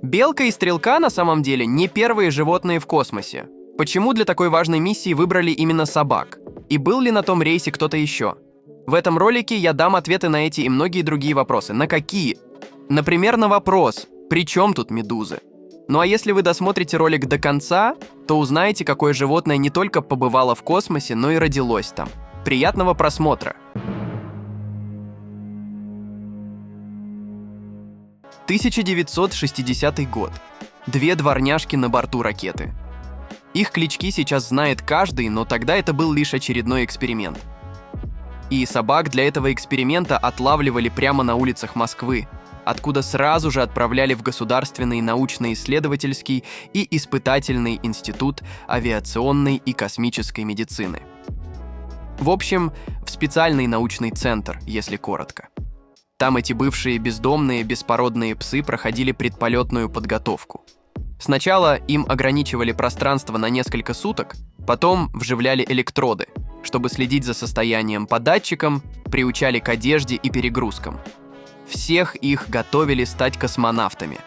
Белка и стрелка на самом деле не первые животные в космосе. Почему для такой важной миссии выбрали именно собак? И был ли на том рейсе кто-то еще? В этом ролике я дам ответы на эти и многие другие вопросы. На какие? Например, на вопрос «При чем тут медузы?». Ну а если вы досмотрите ролик до конца, то узнаете, какое животное не только побывало в космосе, но и родилось там. Приятного просмотра! 1960 год. Две дворняжки на борту ракеты. Их клички сейчас знает каждый, но тогда это был лишь очередной эксперимент. И собак для этого эксперимента отлавливали прямо на улицах Москвы, откуда сразу же отправляли в Государственный научно-исследовательский и испытательный институт авиационной и космической медицины. В общем, в специальный научный центр, если коротко. Там эти бывшие бездомные беспородные псы проходили предполетную подготовку. Сначала им ограничивали пространство на несколько суток, потом вживляли электроды, чтобы следить за состоянием по датчикам, приучали к одежде и перегрузкам. Всех их готовили стать космонавтами.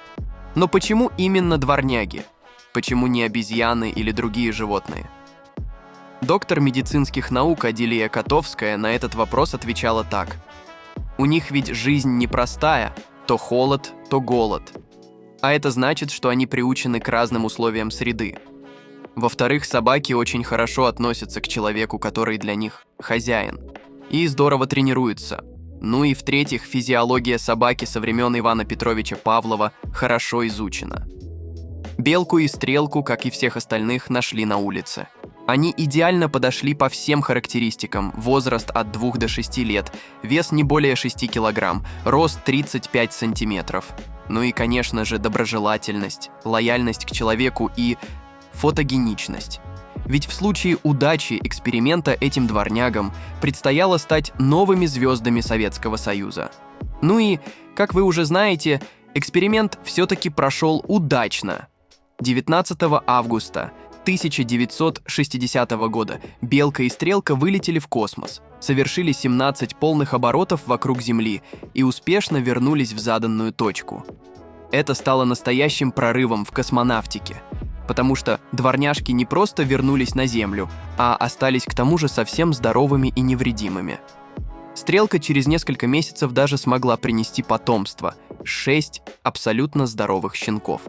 Но почему именно дворняги? Почему не обезьяны или другие животные? Доктор медицинских наук Адилия Котовская на этот вопрос отвечала так. У них ведь жизнь непростая, то холод, то голод. А это значит, что они приучены к разным условиям среды. Во-вторых, собаки очень хорошо относятся к человеку, который для них хозяин, и здорово тренируются. Ну и в-третьих, физиология собаки со времен Ивана Петровича Павлова хорошо изучена. Белку и стрелку, как и всех остальных, нашли на улице. Они идеально подошли по всем характеристикам: возраст от 2 до 6 лет, вес не более 6 килограмм, рост 35 сантиметров. Ну и, конечно же, доброжелательность, лояльность к человеку и фотогеничность. Ведь в случае удачи эксперимента этим дворнягам предстояло стать новыми звездами Советского Союза. Ну и, как вы уже знаете, эксперимент все-таки прошел удачно. 19 августа 1960 года Белка и Стрелка вылетели в космос, совершили 17 полных оборотов вокруг Земли и успешно вернулись в заданную точку. Это стало настоящим прорывом в космонавтике, потому что дворняжки не просто вернулись на Землю, а остались к тому же совсем здоровыми и невредимыми. Стрелка через несколько месяцев даже смогла принести потомство – 6 абсолютно здоровых щенков.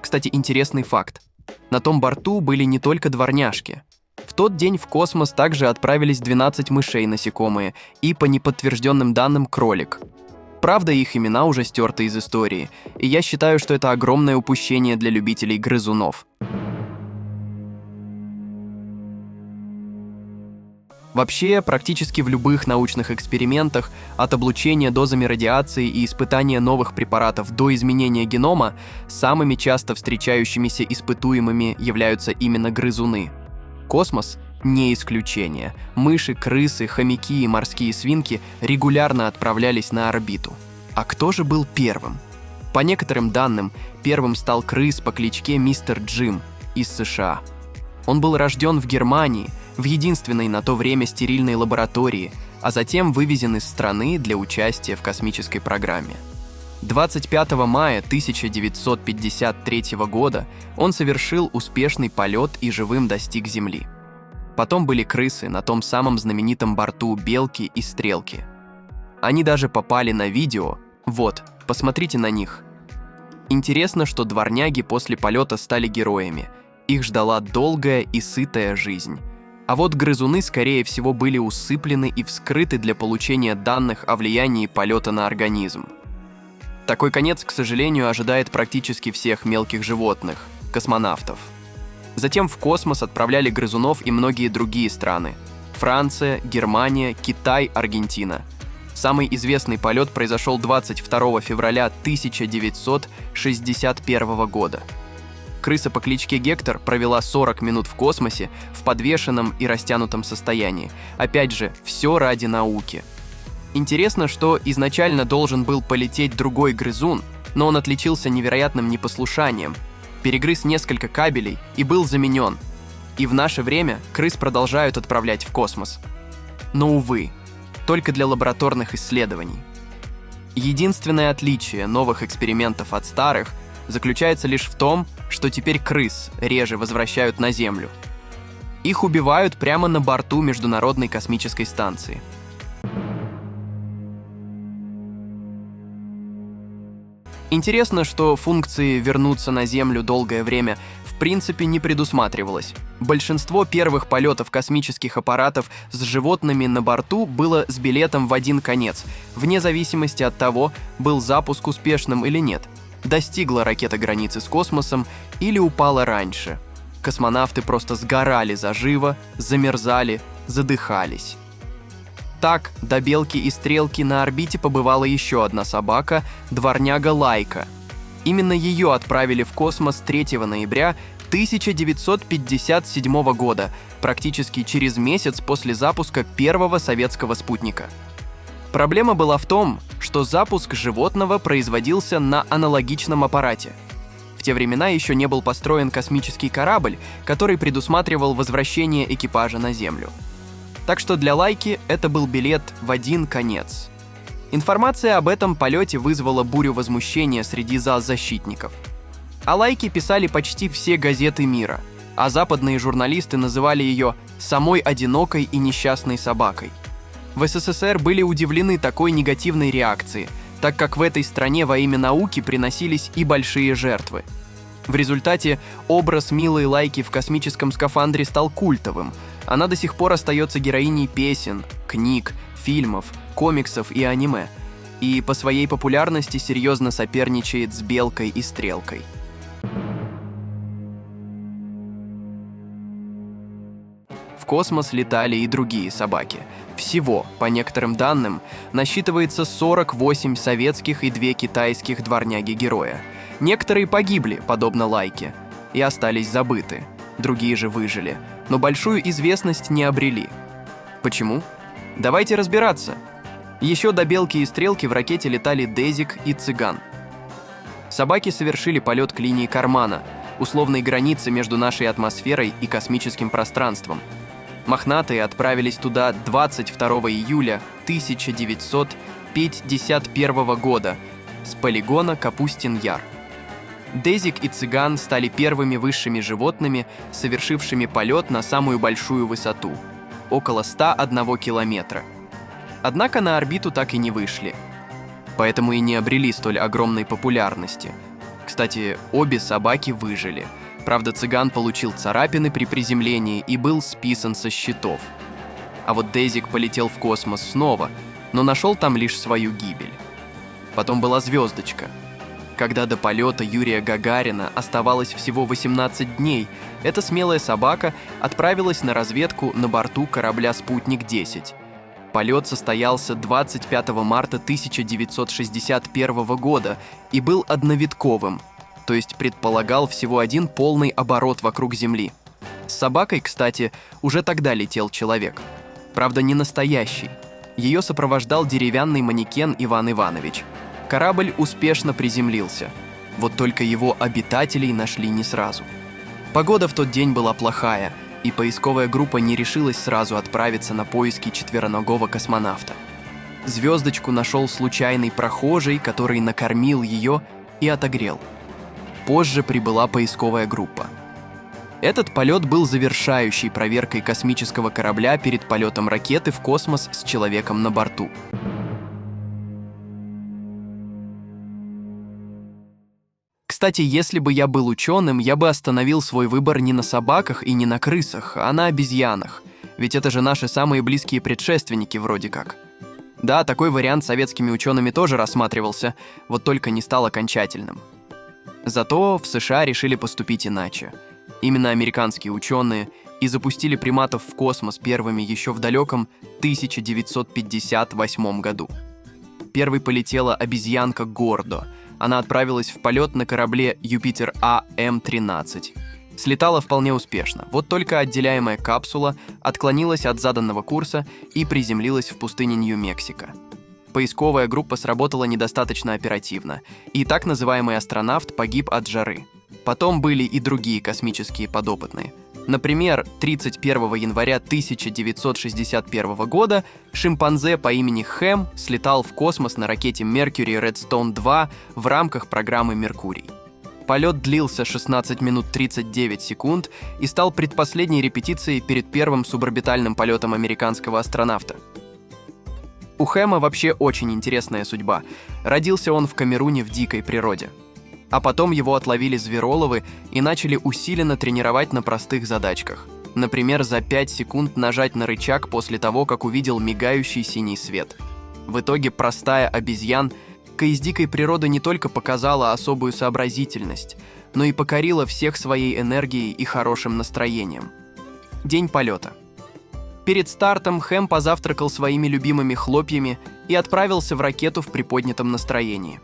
Кстати, интересный факт. На том борту были не только дворняжки. В тот день в космос также отправились 12 мышей-насекомые и, по неподтвержденным данным, кролик. Правда, их имена уже стерты из истории, и я считаю, что это огромное упущение для любителей грызунов. Вообще, практически в любых научных экспериментах, от облучения дозами радиации и испытания новых препаратов до изменения генома, самыми часто встречающимися испытуемыми являются именно грызуны. Космос – не исключение. Мыши, крысы, хомяки и морские свинки регулярно отправлялись на орбиту. А кто же был первым? По некоторым данным, первым стал крыс по кличке Мистер Джим из США. Он был рожден в Германии, в единственной на то время стерильной лаборатории, а затем вывезен из страны для участия в космической программе. 25 мая 1953 года он совершил успешный полет и живым достиг Земли. Потом были крысы на том самом знаменитом борту Белки и Стрелки. Они даже попали на видео. Вот, посмотрите на них. Интересно, что дворняги после полета стали героями. Их ждала долгая и сытая жизнь. А вот грызуны, скорее всего, были усыплены и вскрыты для получения данных о влиянии полета на организм. Такой конец, к сожалению, ожидает практически всех мелких животных – космонавтов. Затем в космос отправляли грызунов и многие другие страны – Франция, Германия, Китай, Аргентина. Самый известный полет произошел 22 февраля 1961 года. Крыса по кличке Гектор провела 40 минут в космосе в подвешенном и растянутом состоянии. Опять же, все ради науки. Интересно, что изначально должен был полететь другой грызун, но он отличился невероятным непослушанием, перегрыз несколько кабелей и был заменен. И в наше время крыс продолжают отправлять в космос. Но, увы, только для лабораторных исследований. Единственное отличие новых экспериментов от старых заключается лишь в том, что теперь крыс реже возвращают на Землю. Их убивают прямо на борту Международной космической станции. Интересно, что функции «вернуться на Землю долгое время» в принципе не предусматривалось. Большинство первых полетов космических аппаратов с животными на борту было с билетом в один конец, вне зависимости от того, был запуск успешным или нет. Достигла ракета границы с космосом или упала раньше. Космонавты просто сгорали заживо, замерзали, задыхались. Так, до Белки и Стрелки на орбите побывала еще одна собака – дворняга Лайка. Именно ее отправили в космос 3 ноября 1957 года, практически через месяц после запуска первого советского спутника. Проблема была в том, что запуск животного производился на аналогичном аппарате. В те времена еще не был построен космический корабль, который предусматривал возвращение экипажа на Землю. Так что для Лайки это был билет в один конец. Информация об этом полете вызвала бурю возмущения среди зоозащитников. О Лайке писали почти все газеты мира, а западные журналисты называли ее «самой одинокой и несчастной собакой». В СССР были удивлены такой негативной реакцией, так как в этой стране во имя науки приносились и большие жертвы. В результате образ милой Лайки в космическом скафандре стал культовым. Она до сих пор остается героиней песен, книг, фильмов, комиксов и аниме, и по своей популярности серьезно соперничает с Белкой и Стрелкой. В космос летали и другие собаки. Всего, по некоторым данным, насчитывается 48 советских и 2 китайских дворняги-героя. Некоторые погибли, подобно Лайке, и остались забыты. Другие же выжили, но большую известность не обрели. Почему? Давайте разбираться. Еще до Белки и Стрелки в ракете летали Дезик и Цыган. Собаки совершили полет к линии Кармана, условной границе между нашей атмосферой и космическим пространством. Мохнатые отправились туда 22 июля 1951 года с полигона Капустин-Яр. Дезик и Цыган стали первыми высшими животными, совершившими полет на самую большую высоту – около 101 километра. Однако на орбиту так и не вышли, поэтому и не обрели столь огромной популярности. Кстати, обе собаки выжили. Правда, Цыган получил царапины при приземлении и был списан со счетов. А вот Дезик полетел в космос снова, но нашел там лишь свою гибель. Потом была Звездочка. Когда до полета Юрия Гагарина оставалось всего 18 дней, эта смелая собака отправилась на разведку на борту корабля «Спутник-10». Полет состоялся 25 марта 1961 года и был одновитковым, то есть предполагал всего один полный оборот вокруг Земли. С собакой, кстати, уже тогда летел человек. Правда, не настоящий. Ее сопровождал деревянный манекен Иван Иванович. Корабль успешно приземлился. Вот только его обитателей нашли не сразу. Погода в тот день была плохая, и поисковая группа не решилась сразу отправиться на поиски четвероногого космонавта. Звездочку нашел случайный прохожий, который накормил ее и отогрел. Позже прибыла поисковая группа. Этот полет был завершающей проверкой космического корабля перед полетом ракеты в космос с человеком на борту. Кстати, если бы я был ученым, я бы остановил свой выбор не на собаках и не на крысах, а на обезьянах. Ведь это же наши самые близкие предшественники вроде как. Да, такой вариант советскими учеными тоже рассматривался, вот только не стал окончательным. Зато в США решили поступить иначе. Именно американские ученые и запустили приматов в космос первыми еще в далеком 1958 году. Первой полетела обезьянка Гордо. Она отправилась в полет на корабле Юпитер А М-13. Слетала вполне успешно, вот только отделяемая капсула отклонилась от заданного курса и приземлилась в пустыне Нью-Мексико. Поисковая группа сработала недостаточно оперативно, и так называемый астронавт погиб от жары. Потом были и другие космические подопытные. Например, 31 января 1961 года шимпанзе по имени Хэм слетал в космос на ракете Mercury Redstone 2 в рамках программы «Меркурий». Полет длился 16 минут 39 секунд и стал предпоследней репетицией перед первым суборбитальным полетом американского астронавта. У Хэма вообще очень интересная судьба. Родился он в Камеруне в дикой природе. А потом его отловили звероловы и начали усиленно тренировать на простых задачках. Например, за 5 секунд нажать на рычаг после того, как увидел мигающий синий свет. В итоге простая обезьянка из дикой природы не только показала особую сообразительность, но и покорила всех своей энергией и хорошим настроением. День полета. Перед стартом Хэм позавтракал своими любимыми хлопьями и отправился в ракету в приподнятом настроении.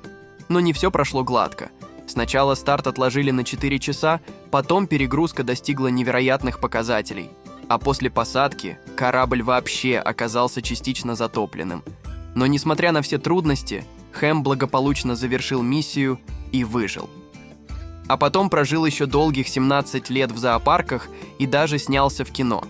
Но не все прошло гладко. Сначала старт отложили на 4 часа, потом перегрузка достигла невероятных показателей, а после посадки корабль вообще оказался частично затопленным. Но несмотря на все трудности, Хэм благополучно завершил миссию и выжил. А потом прожил еще долгих 17 лет в зоопарках и даже снялся в кино.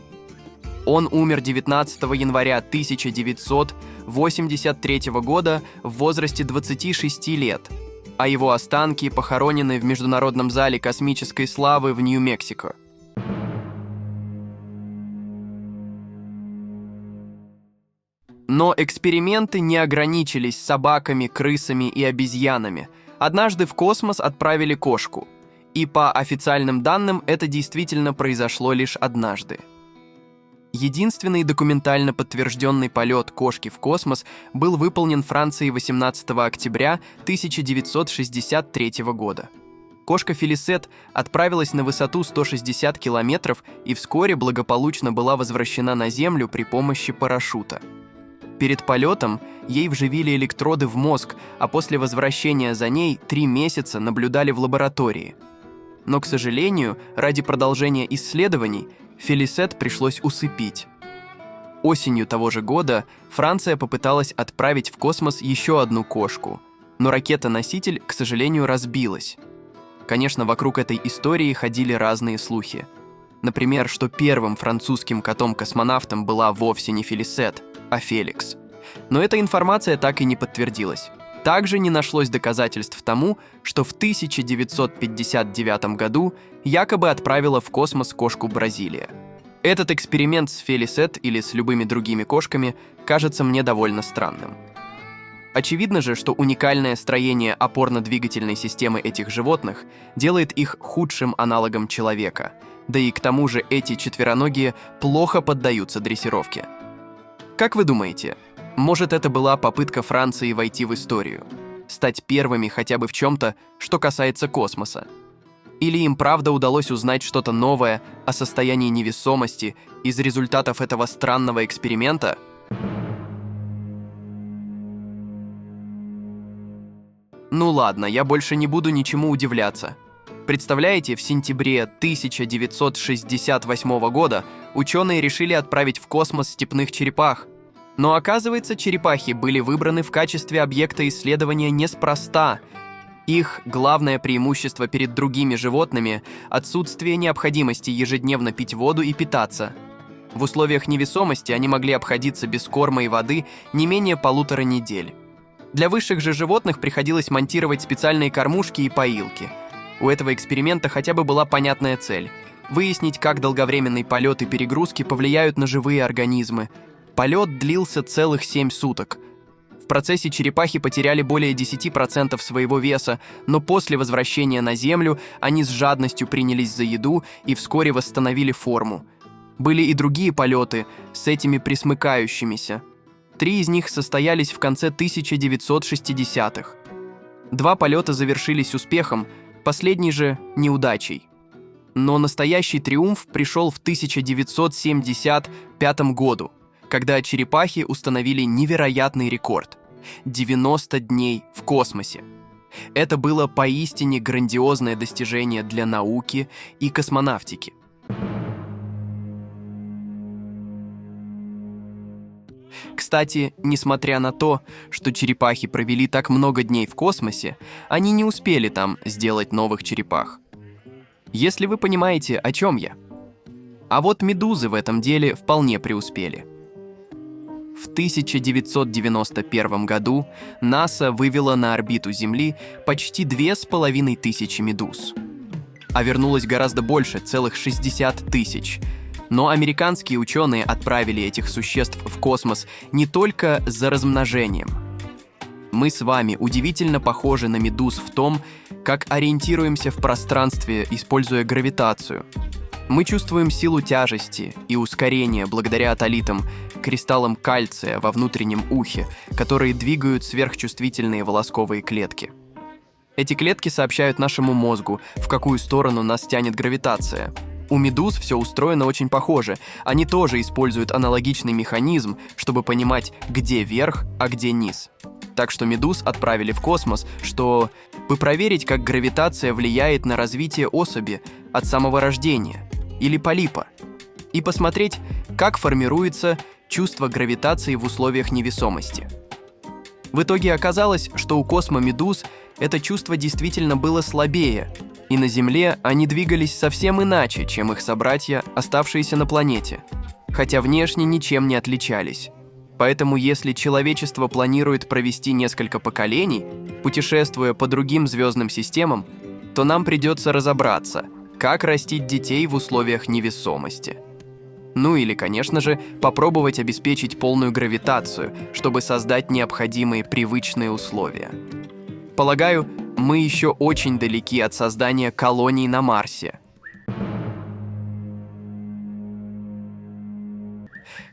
Он умер 19 января 1983 года в возрасте 26 лет, а его останки похоронены в Международном зале космической славы в Нью-Мексико. Но эксперименты не ограничились собаками, крысами и обезьянами. Однажды в космос отправили кошку. И по официальным данным это действительно произошло лишь однажды. Единственный документально подтвержденный полет кошки в космос был выполнен Францией 18 октября 1963 года. Кошка Фелисет отправилась на высоту 160 километров и вскоре благополучно была возвращена на Землю при помощи парашюта. Перед полетом ей вживили электроды в мозг, а после возвращения за ней 3 месяца наблюдали в лаборатории. Но, к сожалению, ради продолжения исследований Фелисет пришлось усыпить. Осенью того же года Франция попыталась отправить в космос еще одну кошку, но ракета-носитель, к сожалению, разбилась. Конечно, вокруг этой истории ходили разные слухи. Например, что первым французским котом-космонавтом была вовсе не Фелисет, а Феликс. Но эта информация так и не подтвердилась. Также не нашлось доказательств тому, что в 1959 году якобы отправила в космос кошку Бразилия. Этот эксперимент с Фелисет или с любыми другими кошками кажется мне довольно странным. Очевидно же, что уникальное строение опорно-двигательной системы этих животных делает их худшим аналогом человека, да и к тому же эти четвероногие плохо поддаются дрессировке. Как вы думаете, может, это была попытка Франции войти в историю? Стать первыми хотя бы в чем-то, что касается космоса? Или им правда удалось узнать что-то новое о состоянии невесомости из результатов этого странного эксперимента? Ну ладно, я больше не буду ничему удивляться. Представляете, в сентябре 1968 года ученые решили отправить в космос степных черепах. Но оказывается, черепахи были выбраны в качестве объекта исследования неспроста. Их главное преимущество перед другими животными – отсутствие необходимости ежедневно пить воду и питаться. В условиях невесомости они могли обходиться без корма и воды не менее 1,5 недели. Для высших же животных приходилось монтировать специальные кормушки и поилки. У этого эксперимента хотя бы была понятная цель – выяснить, как долговременный полет и перегрузки повлияют на живые организмы. Полет длился целых 7 суток. В процессе черепахи потеряли более 10% своего веса, но после возвращения на Землю они с жадностью принялись за еду и вскоре восстановили форму. Были и другие полеты с этими пресмыкающимися. 3 из них состоялись в конце 1960-х. 2 полета завершились успехом, последний же – неудачей. Но настоящий триумф пришел в 1975 году, когда черепахи установили невероятный рекорд – 90 дней в космосе. Это было поистине грандиозное достижение для науки и космонавтики. Кстати, несмотря на то, что черепахи провели так много дней в космосе, они не успели там сделать новых черепах. Если вы понимаете, о чем я. А вот медузы в этом деле вполне преуспели. В 1991 году НАСА вывела на орбиту Земли почти 2500 медуз. А вернулось гораздо больше, целых 60 тысяч. Но американские ученые отправили этих существ в космос не только за размножением. Мы с вами удивительно похожи на медуз в том, как ориентируемся в пространстве, используя гравитацию. Мы чувствуем силу тяжести и ускорения благодаря атолитам, кристаллам кальция во внутреннем ухе, которые двигают сверхчувствительные волосковые клетки. Эти клетки сообщают нашему мозгу, в какую сторону нас тянет гравитация. У медуз все устроено очень похоже. Они тоже используют аналогичный механизм, чтобы понимать, где верх, а где низ. Так что медуз отправили в космос, чтобы проверить, как гравитация влияет на развитие особи от самого рождения, или полипа, и посмотреть, как формируется чувство гравитации в условиях невесомости. В итоге оказалось, что у космомедуз это чувство действительно было слабее, и на Земле они двигались совсем иначе, чем их собратья, оставшиеся на планете, хотя внешне ничем не отличались. Поэтому если человечество планирует провести несколько поколений, путешествуя по другим звездным системам, то нам придется разобраться, как растить детей в условиях невесомости. Ну или, конечно же, попробовать обеспечить полную гравитацию, чтобы создать необходимые привычные условия. Полагаю, мы еще очень далеки от создания колоний на Марсе.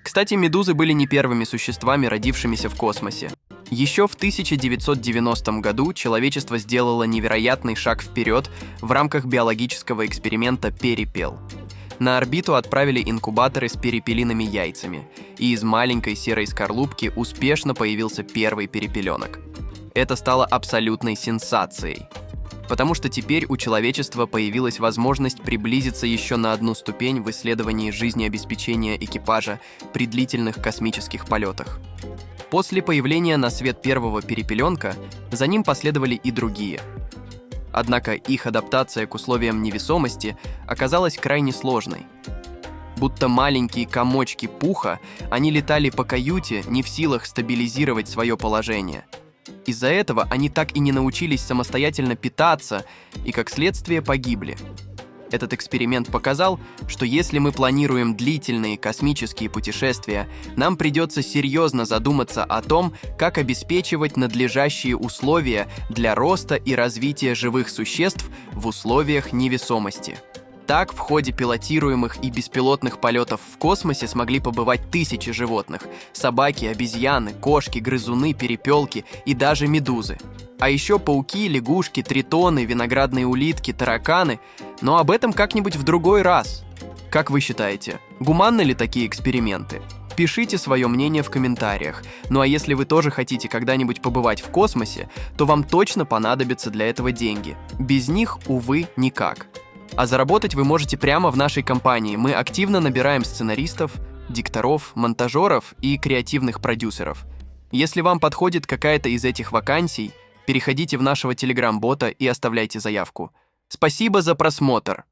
Кстати, медузы были не первыми существами, родившимися в космосе. Еще в 1990 году человечество сделало невероятный шаг вперед в рамках биологического эксперимента «Перепел». На орбиту отправили инкубаторы с перепелиными яйцами, и из маленькой серой скорлупки успешно появился первый перепеленок. Это стало абсолютной сенсацией, потому что теперь у человечества появилась возможность приблизиться еще на одну ступень в исследовании жизнеобеспечения экипажа при длительных космических полетах. После появления на свет первого перепеленка за ним последовали и другие. Однако их адаптация к условиям невесомости оказалась крайне сложной. Будто маленькие комочки пуха, они летали по каюте, не в силах стабилизировать свое положение. Из-за этого они так и не научились самостоятельно питаться и, как следствие, погибли. Этот эксперимент показал, что если мы планируем длительные космические путешествия, нам придется серьезно задуматься о том, как обеспечивать надлежащие условия для роста и развития живых существ в условиях невесомости. Так, в ходе пилотируемых и беспилотных полетов в космосе смогли побывать тысячи животных – собаки, обезьяны, кошки, грызуны, перепелки и даже медузы. А еще пауки, лягушки, тритоны, виноградные улитки, тараканы. Но об этом как-нибудь в другой раз. Как вы считаете, гуманны ли такие эксперименты? Пишите свое мнение в комментариях. Ну а если вы тоже хотите когда-нибудь побывать в космосе, то вам точно понадобятся для этого деньги. Без них, увы, никак. А заработать вы можете прямо в нашей компании. Мы активно набираем сценаристов, дикторов, монтажеров и креативных продюсеров. Если вам подходит какая-то из этих вакансий, переходите в нашего телеграм-бота и оставляйте заявку. Спасибо за просмотр!